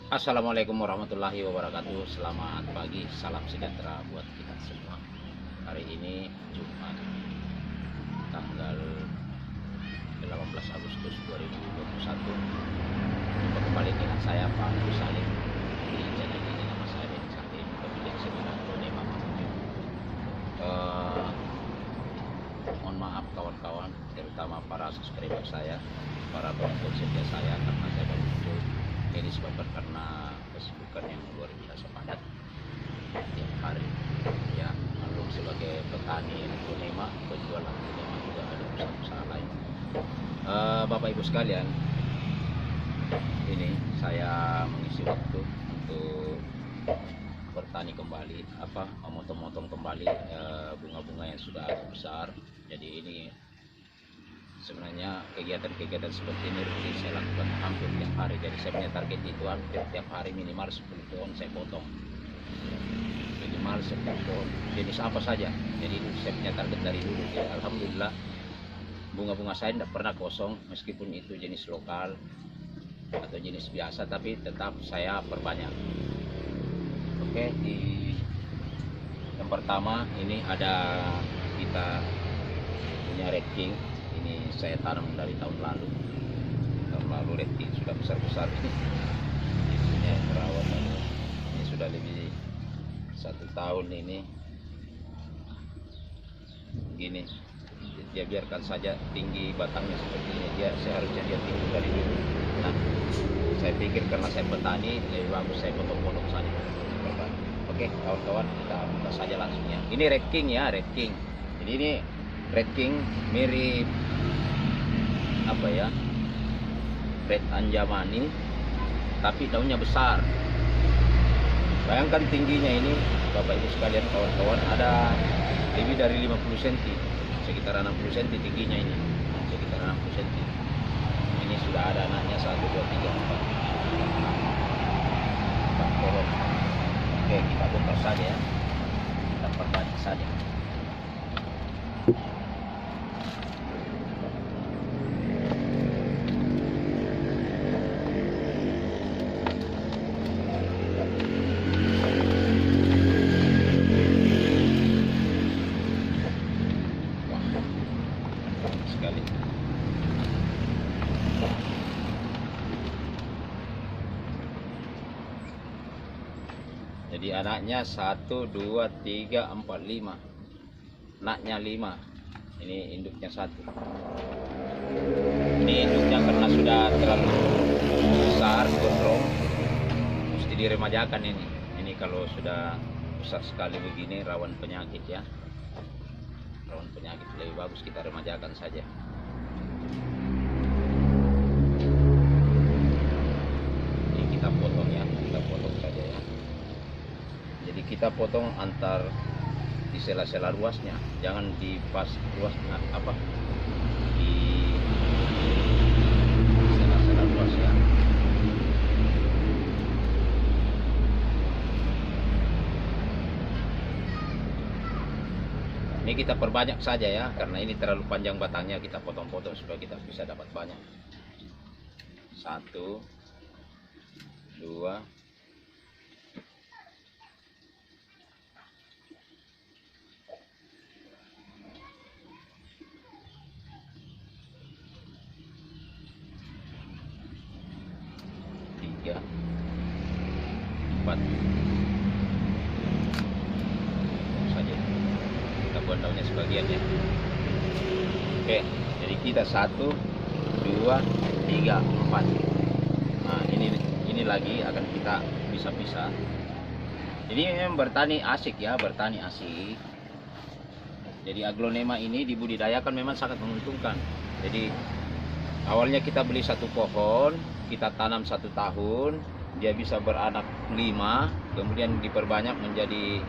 Assalamualaikum warahmatullahi wabarakatuh. Selamat pagi, salam sejahtera buat kita semua. Hari ini Jumat tanggal 18 Agustus 2021. Jumpa kembali dengan saya Pak Agus Salim di channel ini. Nama saya Beni Salim, pemilik seminar Donema Mamuju. Mohon maaf kawan-kawan, terutama para subscriber saya, para penonton setia saya, karena saya baru muncul. Ini disebabkan karena kesibukan yang luar biasa padat tiap hari. Ya, lalu sebagai petani aglonema, penjual aglonema juga ada usaha-usaha lain. Bapak Ibu sekalian, ini saya mengisi waktu untuk bertani kembali, memotong-motong kembali bunga-bunga yang sudah agak besar. Jadi ini sebenarnya kegiatan-kegiatan seperti ini rutin saya lakukan hampir tiap hari. Jadi saya punya target itu hampir tiap hari minimal 10 pohon saya potong, minimal 10 pohon jenis apa saja. Jadi itu saya punya target dari dulu ya. Alhamdulillah bunga-bunga saya tidak pernah kosong, meskipun itu jenis lokal atau jenis biasa, tapi tetap saya perbanyak. Oke, di yang pertama ini ada kita punya Red King. Ini saya tanam dari tahun lalu. Red King sudah besar-besar ini. Isinya perawatan ini sudah lebih 1 tahun ini. Gini, dia biarkan saja tinggi batangnya seperti ini. Dia seharusnya dia tinggi dari dulu. Nah, saya pikir karena saya petani lebih bagus saya potong-potong saja. Oke, kawan-kawan, kita buka saja langsung ya. Ini Red King ya, Red King. Jadi ini Red King mirip apa ya, Red Anjamani, tapi daunnya besar. Bayangkan tingginya ini Bapak Ibu sekalian, kawan-kawan, ada lebih dari 50 cm, sekitar 60 cm tingginya ini, sekitar 60 cm. Ini sudah ada anaknya 1, 2, 3, 4 pohon. Oke, kita bongkar saja ya, kita perbanyak saja. Sekali. Jadi anaknya 1, 2, 3, 4, 5. Anaknya 5. Ini induknya 1. Ini induknya karena sudah terlalu besar, gondrong, mesti diremajakan ini. Ini kalau sudah besar sekali begini rawan penyakit ya. Rawan penyakit, lebih bagus kita remajakan saja. Ini kita potong ya, kita potong saja ya. Jadi kita potong antar di sela-sela luasnya, jangan di pas luasnya di sela-sela luas ya. Ini kita perbanyak saja ya, karena ini terlalu panjang batangnya, kita potong-potong supaya kita bisa dapat banyak. 1, 2, 3, 4 saja. Kita buat daunnya sebagian ya. Oke, jadi kita 1, 2, 3, 4. Nah, ini lagi akan kita pisah-pisah. Jadi memang bertani asik ya, bertani asik. Jadi aglonema ini dibudidayakan memang sangat menguntungkan. Jadi awalnya kita beli 1 pohon, kita tanam 1 tahun, dia bisa beranak 5, kemudian diperbanyak menjadi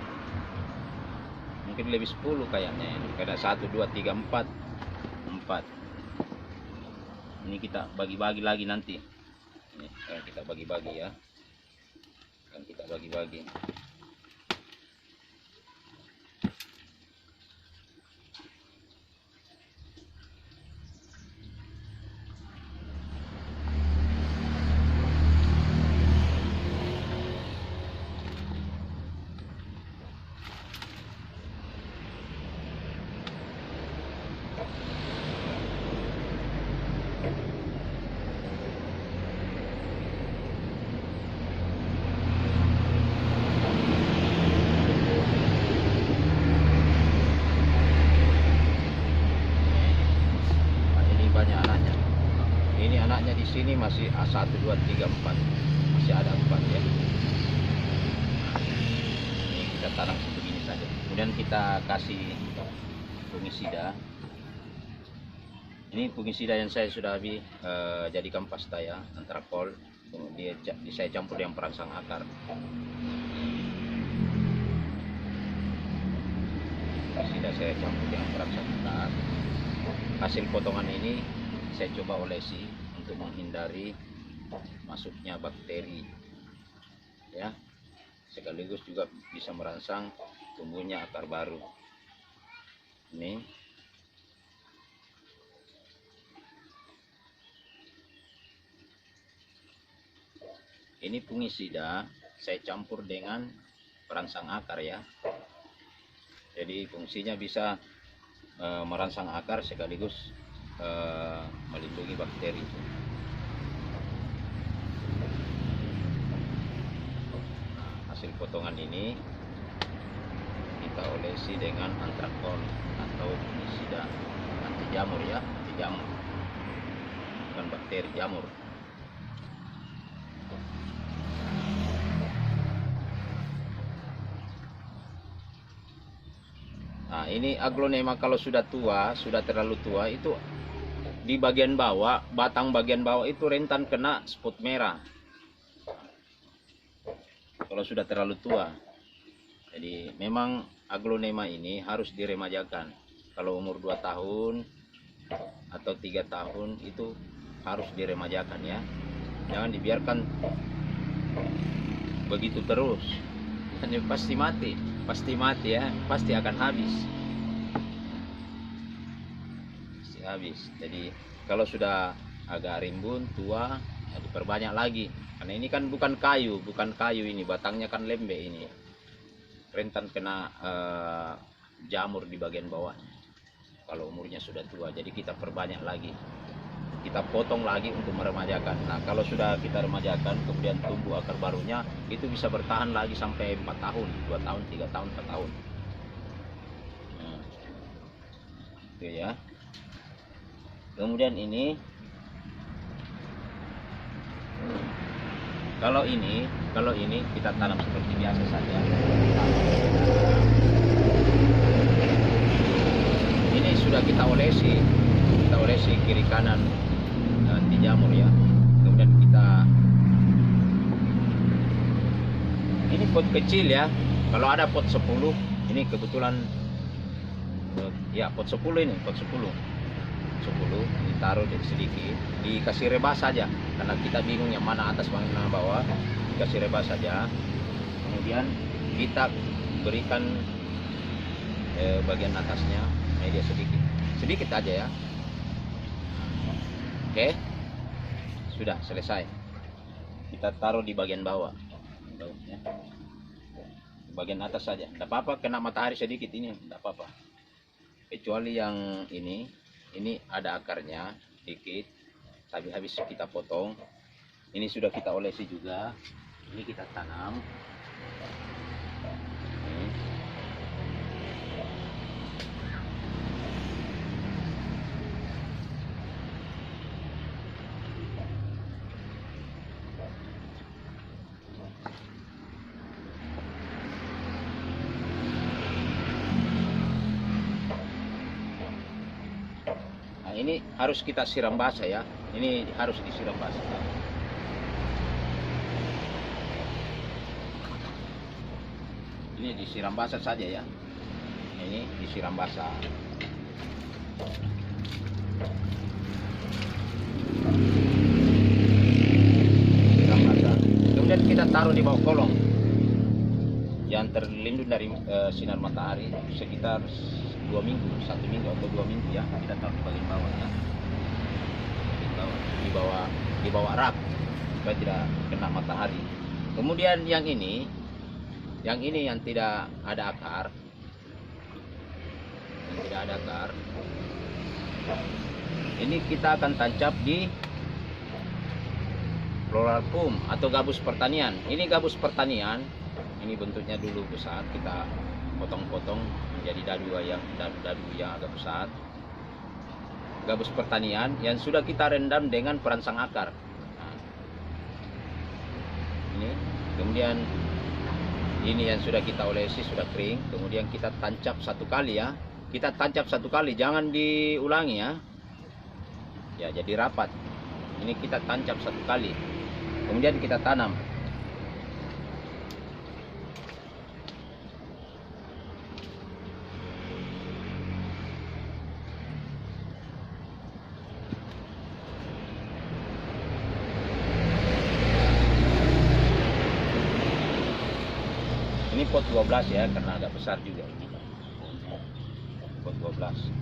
mungkin lebih 10 kayaknya ini. Karena 1, 2, 3, 4. Ini kita bagi-bagi lagi nanti. Ini kita bagi-bagi ya. Kita bagi-bagi. Nah, ini banyak anaknya. Ini anaknya di sini masih A1, 2, 3, 4. Masih ada 4 ya. Ini kita tanam sebegini saja. Kemudian kita kasih fungisida. Ini fungisida yang saya sudah jadikan pasta ya, antrakol. Kemudian saya campur dengan perangsang akar. Fungisida saya campur dengan perangsang akar. Hasil potongan ini saya coba olesi untuk menghindari masuknya bakteri ya, sekaligus juga bisa merangsang tumbuhnya akar baru. Ini fungisida saya campur dengan perangsang akar ya, jadi fungsinya bisa merangsang akar sekaligus melindungi bakteri. Hasil potongan ini kita olesi dengan antrakol atau fungisida anti jamur ya, anti jamur, bukan bakteri, jamur. Nah, ini aglonema kalau sudah tua, sudah terlalu tua, itu di bagian bawah, batang bagian bawah itu rentan kena spot merah. Kalau sudah terlalu tua. Jadi memang aglonema ini harus diremajakan. Kalau umur 2 tahun atau 3 tahun itu harus diremajakan ya. Jangan dibiarkan begitu terus. Ini pasti mati ya, pasti akan habis. Pasti habis. Jadi kalau sudah agak rimbun, tua, ya diperbanyak lagi. Karena ini kan bukan kayu ini, batangnya kan lembek ini. Rentan kena jamur di bagian bawahnya. Kalau umurnya sudah tua, jadi kita perbanyak lagi. Kita potong lagi untuk meremajakan. Nah, kalau sudah kita remajakan, kemudian tumbuh akar barunya, itu bisa bertahan lagi sampai 4 tahun, 2 tahun, 3 tahun, 4 tahun. Nah, itu ya. Kemudian ini, kalau ini kita tanam seperti biasa saja. Ini sudah kita olesi kiri kanan anti jamur ya. Kemudian ini pot kecil ya. Kalau ada pot 10, ini kebetulan ya pot 10 ini, pot 10 ditaruh sedikit, dikasih rebas saja karena kita bingung yang mana atas mana bawah, dikasih rebas saja. Kemudian kita berikan bagian atasnya media sedikit aja ya. Oke, sudah selesai. Kita taruh di bagian bawah ya. Bagian atas saja, tidak apa-apa kena matahari sedikit, ini tidak apa-apa, kecuali yang ini ada akarnya dikit, tapi habis kita potong. Ini sudah kita olesi juga, ini kita tanam. Ini harus kita siram basah ya. Ini harus disiram basah. Ini disiram basah saja ya. Ini disiram basah. Siram basah. Kemudian kita taruh di bawah kolong yang terlindung dari sinar matahari sekitar 2 minggu, 1 minggu atau 2 minggu ya. Kita taruh di bagian bawah ya, di bawah rak supaya tidak kena matahari. Kemudian yang ini yang tidak ada akar, Ini kita akan tancap di floral foam atau gabus pertanian. Ini gabus pertanian. Ini bentuknya dulu besar, kita potong-potong menjadi dadu yang agak besar. Gabus pertanian yang sudah kita rendam dengan perangsang akar. Nah, ini kemudian ini yang sudah kita olesi, sudah kering. Kemudian kita tancap satu kali ya. Kita tancap satu kali, jangan diulangi ya. Ya, jadi rapat. Ini kita tancap satu kali. Kemudian kita tanam. Ini pot 12 ya, karena agak besar juga ini. Pot 12.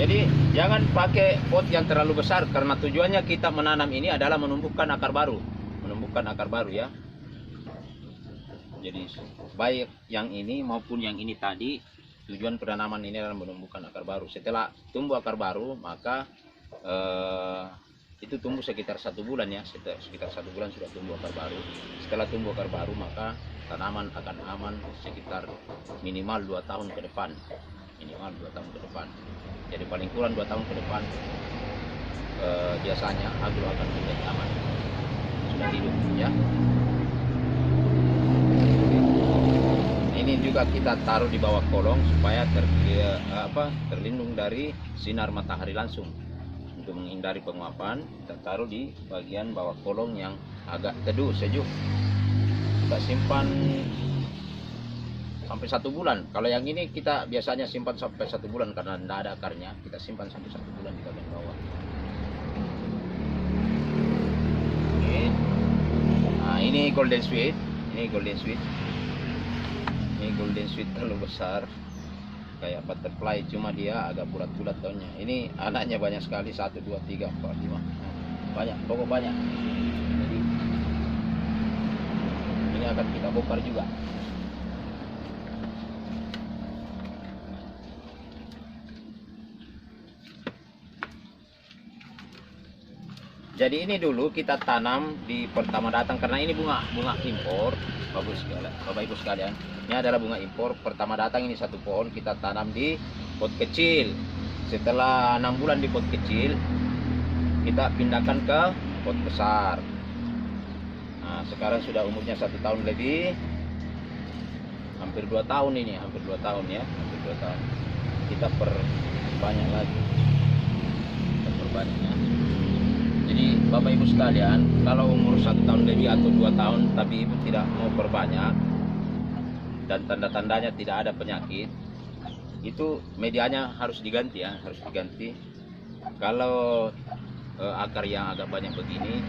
Jadi jangan pakai pot yang terlalu besar, karena tujuannya kita menanam ini adalah menumbuhkan akar baru, ya. Jadi baik yang ini maupun yang ini tadi, tujuan penanaman ini adalah menumbuhkan akar baru. Setelah tumbuh akar baru, maka itu tumbuh sekitar 1 bulan ya, sekitar 1 bulan sudah tumbuh akar baru. Setelah tumbuh akar baru, maka tanaman akan aman sekitar minimal 2 tahun ke depan. Jadi paling kurang 2 tahun ke depan biasanya agro akan menjadi aman, sudah hidup ya. Ini juga kita taruh di bawah kolong supaya terlindung dari sinar matahari langsung. Untuk menghindari penguapan, kita taruh di bagian bawah kolong yang agak teduh, sejuk. Kita simpan sampai 1 bulan. Kalau yang ini kita biasanya simpan sampai 1 bulan karena tidak ada akarnya. Kita simpan sampai 1 bulan di bagian bawah. Oke. Nah, ini golden sweet. Ini golden sweet terlalu besar, kayak butterfly, cuma dia agak bulat-bulat daunnya. Ini anaknya banyak sekali, 1, 2, 3, 4, 5. Banyak, pokok banyak. Jadi ini akan kita bongkar juga. Jadi ini dulu kita tanam di pertama datang, karena ini bunga impor, Bapak Ibu sekalian. Ini adalah bunga impor. Pertama datang ini 1 pohon kita tanam di pot kecil. Setelah 6 bulan di pot kecil, kita pindahkan ke pot besar. Nah, sekarang sudah umurnya 1 tahun lebih, hampir 2 tahun ini, hampir 2 tahun ya, hampir 2 tahun. Kita perbanyak lagi, Jadi Bapak Ibu sekalian, kalau umur 1 tahun lebih atau 2 tahun tapi Ibu tidak mau perbanyak dan tanda-tandanya tidak ada penyakit, itu medianya harus diganti ya, harus diganti. Kalau akar yang agak banyak begini,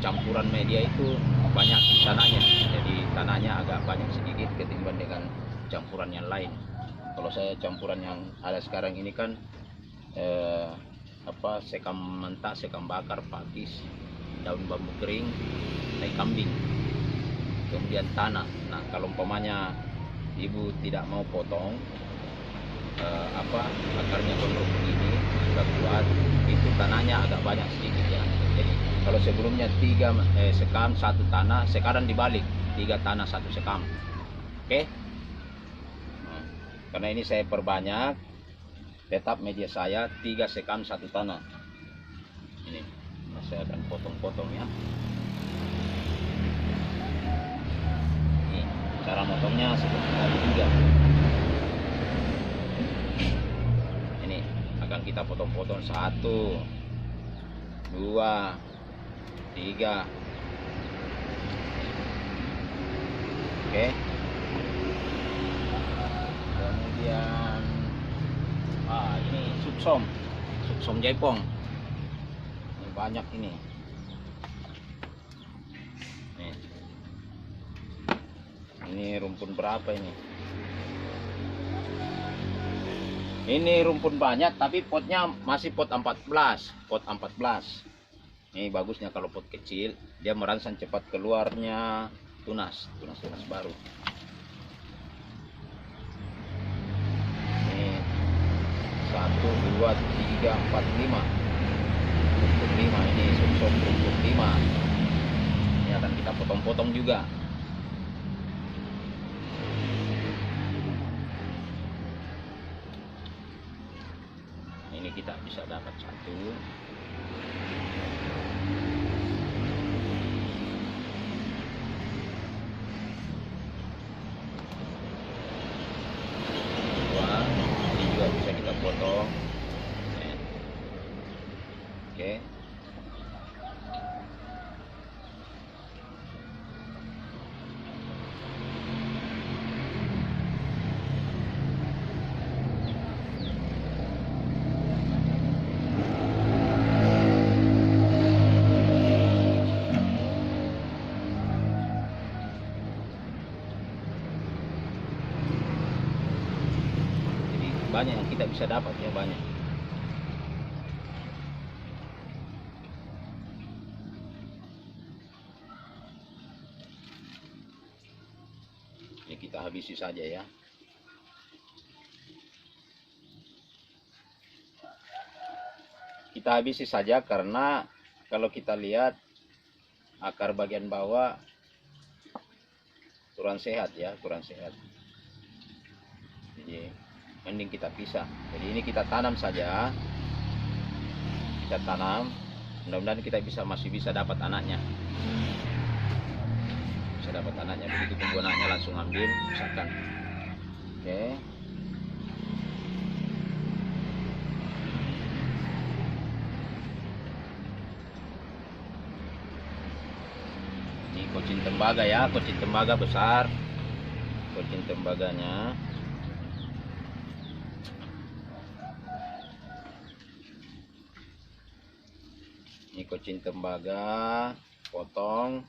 campuran media itu banyak tanahnya, jadi tanahnya agak banyak sedikit ketimbang dengan campuran yang lain. Kalau saya campuran yang ada sekarang ini kan sekam mentah, sekam bakar, pakis, daun bambu kering, tai kambing, kemudian tanah. Nah, kalau umpamanya Ibu tidak mau potong akarnya gondrong begini, sudah kuat, itu tanahnya agak banyak sedikit ya. Jadi kalau sebelumnya 3 sekam 1 tanah, sekarang dibalik, 3 tanah 1 sekam. Oke. Nah, karena ini saya perbanyak, tetap media saya 3 sekam 1 tanah. Ini saya akan potong-potong ya. Ini cara motongnya seperti tadi juga. Ini akan kita potong-potong 1, 2, 3. Oke. Kemudian ini suksom jaipong. Ini banyak ini. Ini rumpun berapa ini? Ini rumpun banyak tapi potnya masih pot 14. Ini bagusnya kalau pot kecil, dia merangsang cepat keluarnya tunas baru. 2, 3, 4, 5. Untuk 5 ini suksom untuk 5. Ini akan kita potong-potong juga. Ini kita bisa dapat 1, 2. Ini juga bisa kita potong. Oke. Banyak yang kita bisa dapat ya, banyak. Ini kita habisi saja ya. Kita habisi saja karena kalau kita lihat akar bagian bawah kurang sehat ya, kurang sehat. Jadi mending kita pisah. Jadi ini kita tanam saja, kita tanam, mudah-mudahan kita masih bisa dapat anaknya, bisa dapat anaknya. Begitu tumbuh anaknya langsung ambil, misalkan. Oke. Ini kocin tembaga ya, kocin tembaga besar, kocin tembaganya. Ini kocin tembaga, potong.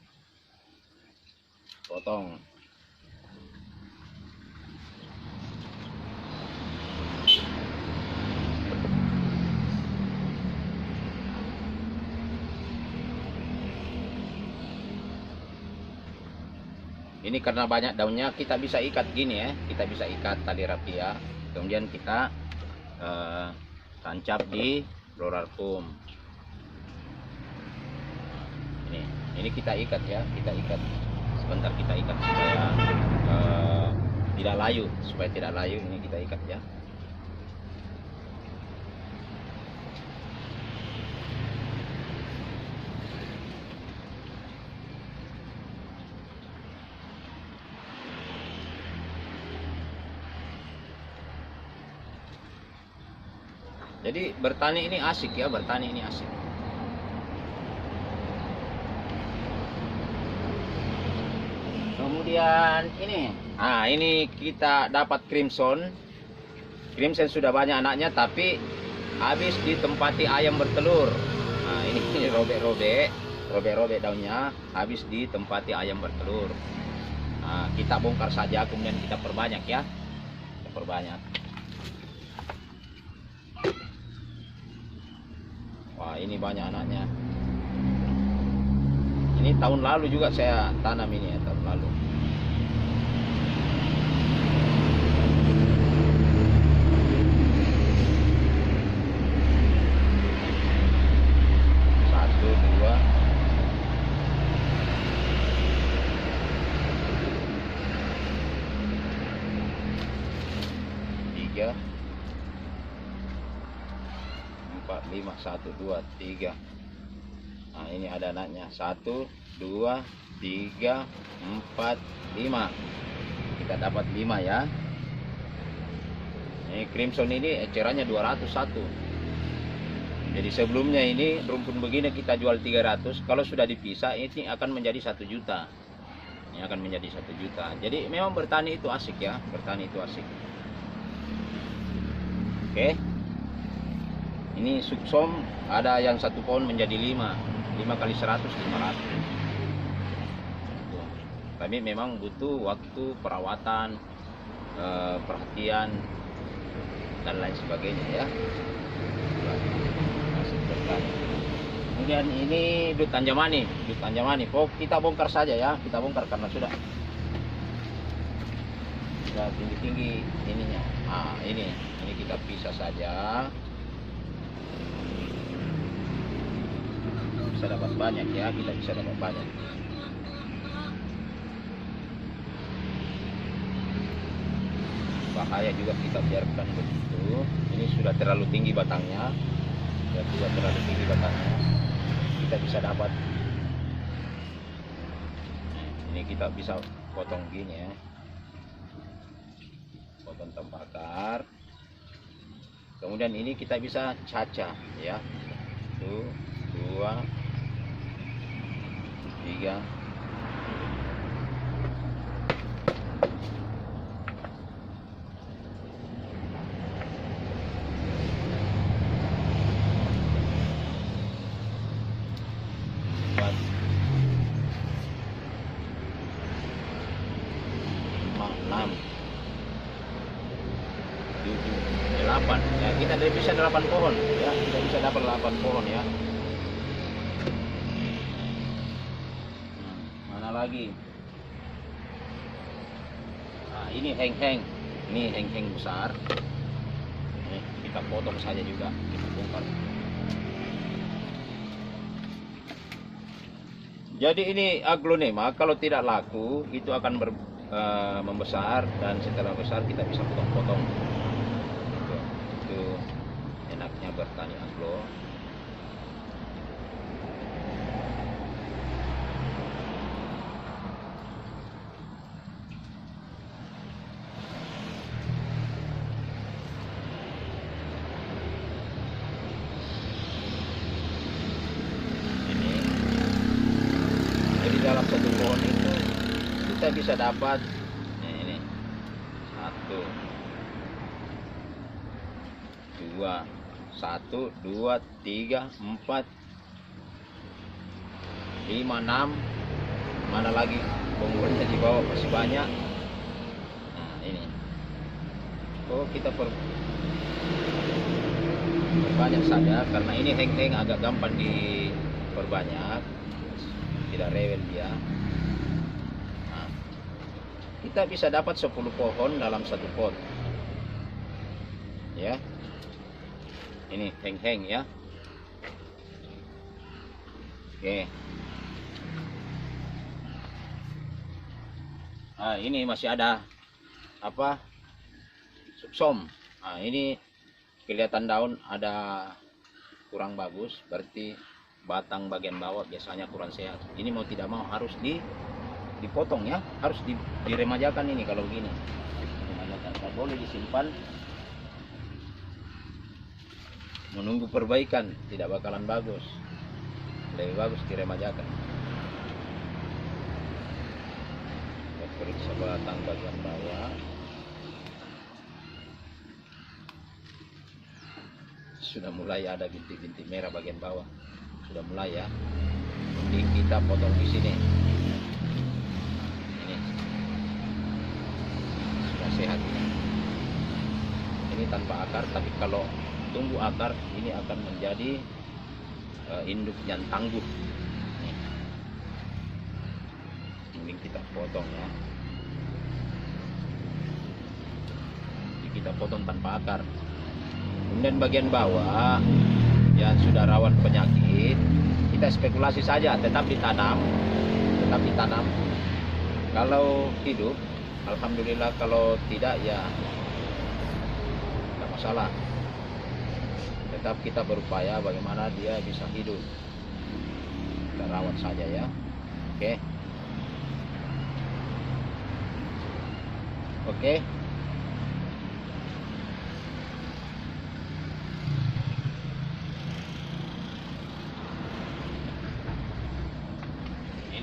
Ini karena banyak daunnya, kita bisa ikat gini ya, kita bisa ikat tali rapia, kemudian kita tancap di Florarium. Ini kita ikat ya, kita ikat sebentar, kita ikat supaya tidak layu, ini kita ikat ya. Jadi bertani ini asik ya, bertani ini asik. Kemudian ini kita dapat crimson sudah banyak anaknya, tapi habis ditempati ayam bertelur. Nah ini robek daunnya, habis ditempati ayam bertelur. Nah, kita bongkar saja, kemudian kita perbanyak ya, kita perbanyak. Wah ini banyak anaknya. Ini tahun lalu juga saya tanam ini ya, tahun lalu. Satu, dua, tiga, empat, lima, 1, 2, 3. Nah ini ada anaknya, 1, 2, 3, 4, 5. Kita dapat 5 ya. Ini crimson ini ecerannya 201. Jadi sebelumnya ini rumpun begini kita jual 300. Kalau sudah dipisah ini akan menjadi 1 juta. Ini akan menjadi 1 juta. Jadi memang bertani itu asik ya, bertani itu asik. Oke. Ini suksom ada yang 1 pohon menjadi 5 kali 100, 500. Tapi memang butuh waktu perawatan, perhatian dan lain sebagainya ya. Kemudian ini dut anjamani. Kita bongkar saja ya, kita bongkar karena sudah tinggi-tinggi ininya. Nah ini kita pisah saja. bisa dapat banyak ya, kita bisa dapat banyak. Bahaya juga kita biarkan begitu. Ini sudah terlalu tinggi batangnya, sudah terlalu tinggi batangnya, kita bisa dapat. Ini kita bisa potong gini ya, potong tanpa akar. Kemudian ini kita bisa caca ya, 1, 2, 3. Ya, kita bisa 8 pohon ya, kita bisa dapat 8 pohon ya. Mana lagi? Nah, ini heng-heng, ini heng-heng besar. Ini kita potong saja juga, kita bongkar. Jadi ini aglonema kalau tidak laku itu akan membesar, dan setelah besar kita bisa potong-potong. Itu enaknya bertani aglo. Ini jadi dalam satu pohon itu kita bisa dapat ini 1, 2, 3, 4, 5, 6. Mana lagi bonggolnya di bawah masih banyak. Nah ini, kita perbanyak saja karena ini heng-heng agak gampang diperbanyak, tidak rewel dia. Nah, kita bisa dapat 10 pohon dalam satu pot ya. Ini heng-heng ya. Oke. Nah, ini masih ada apa? Suksom. Nah, ini kelihatan daun ada kurang bagus, berarti batang bagian bawah biasanya kurang sehat. Ini mau tidak mau harus dipotong ya, harus diremajakan ini kalau gini. Tidak boleh disimpan menunggu perbaikan, tidak bakalan bagus. Lebih bagus diremajakan. Kita periksa batang bagian bawah. Sudah mulai ada bintik-bintik merah bagian bawah, sudah mulai ya. Jadi kita potong di sini. Ini sudah sehat ini. Ini tanpa akar, tapi kalau tumbuh akar ini akan menjadi induk yang tangguh. Mending kita potong ya. Jadi kita potong tanpa akar. Kemudian bagian bawah yang sudah rawan penyakit, kita spekulasi saja, tetap ditanam. Kalau hidup, alhamdulillah. Kalau tidak ya tidak masalah. Tetap kita berupaya bagaimana dia bisa hidup. Kita rawat saja ya. Oke.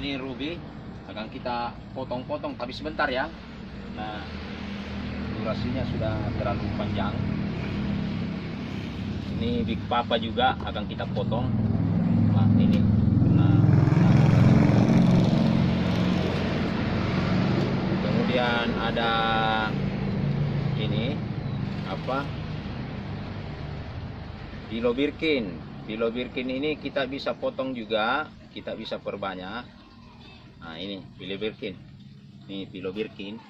Ini ruby akan kita potong-potong, tapi sebentar ya. Nah, durasinya sudah terlalu panjang. Ini big papa juga akan kita potong. Nah, ini kemudian ada ini apa, Pilobirkin. Pilobirkin ini kita bisa potong juga, kita bisa perbanyak. Nah ini Pilobirkin, ini Pilobirkin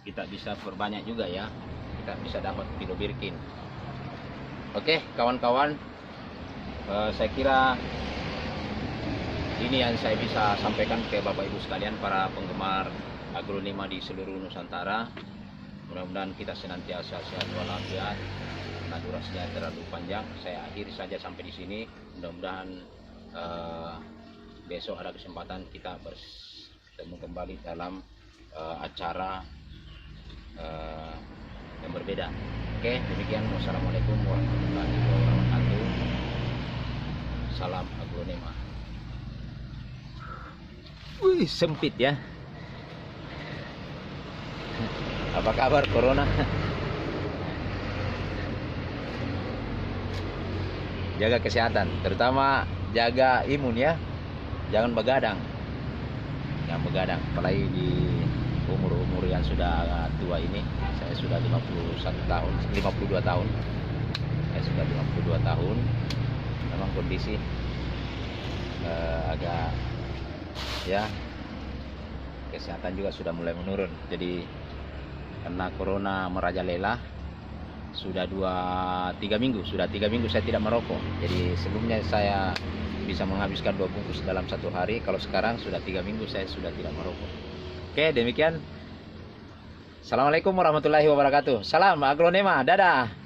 kita bisa perbanyak juga ya, kita bisa dapat Pilobirkin. Oke kawan-kawan, saya kira ini yang saya bisa sampaikan ke Bapak Ibu sekalian, para penggemar agronomia di seluruh Nusantara. Mudah-mudahan kita senantiasa sehat walafiat. Karena durasinya terlalu panjang, saya akhiri saja sampai di sini. Mudah-mudahan besok ada kesempatan kita bertemu kembali dalam acara yang berbeda. Oke, demikian. Wassalamualaikum warahmatullahi wabarakatuh. Salam agronomia. Wih, sempit ya. Apa kabar corona? Jaga kesehatan, terutama jaga imun ya. Jangan begadang. Jangan begadang, apalagi di umur-umur yang sudah tua ini. Saya sudah 51 tahun, 52 tahun. Saya sudah 52 tahun. Memang kondisi agak ya, kesehatan juga sudah mulai menurun. Jadi karena corona merajalela, sudah 3 minggu saya tidak merokok. Jadi sebelumnya saya bisa menghabiskan 2 bungkus dalam 1 hari. Kalau sekarang sudah 3 minggu saya sudah tidak merokok. Oke, demikian. Assalamualaikum warahmatullahi wabarakatuh. Salam agronomia. Dadah.